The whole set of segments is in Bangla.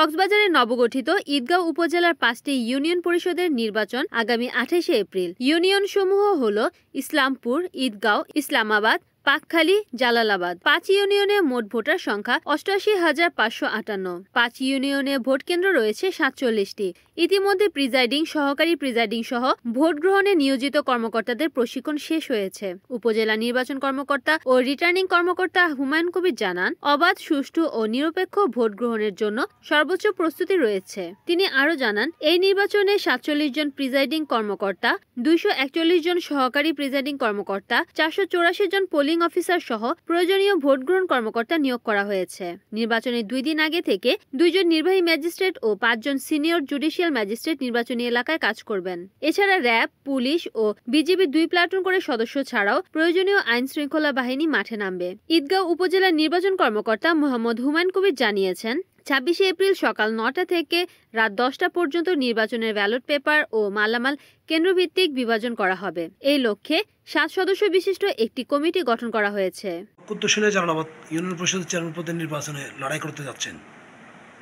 কক্সবাজারের নবগঠিত ঈদগাঁও উপজেলার 5টি ইউনিয়ন পরিষদের নির্বাচন আগামী 28শে এপ্রিল। ইউনিয়নসমূহ হল ইসলামপুর, ঈদগাঁও, ইসলামাবাদ, পাকখালী, জালালাবাদ। 5 ইউনিয়নে মোট ভোটার সংখ্যা 88,558। 5 ইউনিয়নে ভোট কেন্দ্র রয়েছে 47টি। ইতিমধ্যে প্রিজাইডিং, সহকারী প্রিজাইডিং সহ ভোট গ্রহণে নিয়োজিত কর্মকর্তাদের প্রশিক্ষণ শেষ হয়েছে। উপজেলা নির্বাচন কর্মকর্তা ও রিটার্নিং কর্মকর্তা হুমায়ুন কবির জানান, অবাধ, সুষ্ঠু ও নিরপেক্ষ ভোট গ্রহণের জন্য সর্বোচ্চ প্রস্তুতি রয়েছে। তিনি আরও জানান, এই নির্বাচনে 47 জন প্রিজাইডিং কর্মকর্তা, 241 জন সহকারী প্রিজাইডিং কর্মকর্তা, 484 জন পোলিং অফিসার সহ প্রয়োজনীয় ভোট গ্রহণ কর্মকর্তা নিয়োগ করা হয়েছে। নির্বাচনের 2 দিন আগে থেকে 2 জন নির্বাহী ম্যাজিস্ট্রেট ও 5 জন সিনিয়র জুডিশিয়াল ম্যাজিস্ট্রেট নির্বাচনী এলাকায় কাজ করবেন। এছাড়া র্যাব, পুলিশ ও বিজিবি 2 প্লাটুন করে সদস্য ছাড়াও প্রয়োজনীয় আইন শৃঙ্খলা বাহিনী মাঠে নামবে। ঈদগাঁও উপজেলার নির্বাচন কর্মকর্তা মোহাম্মদ হুমায়ুন কবির জানিয়েছেন, 26শে এপ্রিল সকাল 9টা থেকে রাত 10টা পর্যন্ত নির্বাচনের ব্যালট পেপার ও মালামাল কেন্দ্রভিত্তিক বিভাজন করা হবে। এই লক্ষ্যে 7 সদস্য বিশিষ্ট একটি কমিটি গঠন করা হয়েছে। প্রত্যাশী জালালাবাদ ইউনিয়ন পরিষদের চেয়ারম্যান পদের নির্বাচনে লড়াই করতে যাচ্ছেন।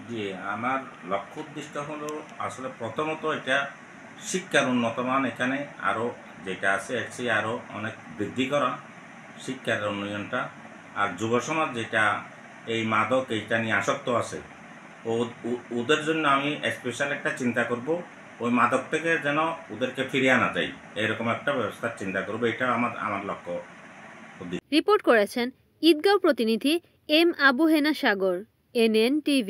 জি, আমার লক্ষ্য উদ্দেশ্য হলো আসলে প্রথমত এটা শিক্ষার উন্নত মান এখানে আরও যেটা আছে এর চেয়ে আরও অনেক বৃদ্ধি করা, শিক্ষার উন্নয়নটা। আর যুব সমাজ যেটা এই মাদক এইটা নিয়ে আসক্ত আছে, ওদের জন্য আমি স্পেশাল একটা চিন্তা করব, ওই মাদক থেকে যেন ওদেরকে ফিরিয়ে আনা যায় এরকম একটা ব্যবস্থার চিন্তা করব। এটা আমার লক্ষ্য। রিপোর্ট করেছেন ঈদগাঁও প্রতিনিধি এম আবু হেনা সাগর, NN TV।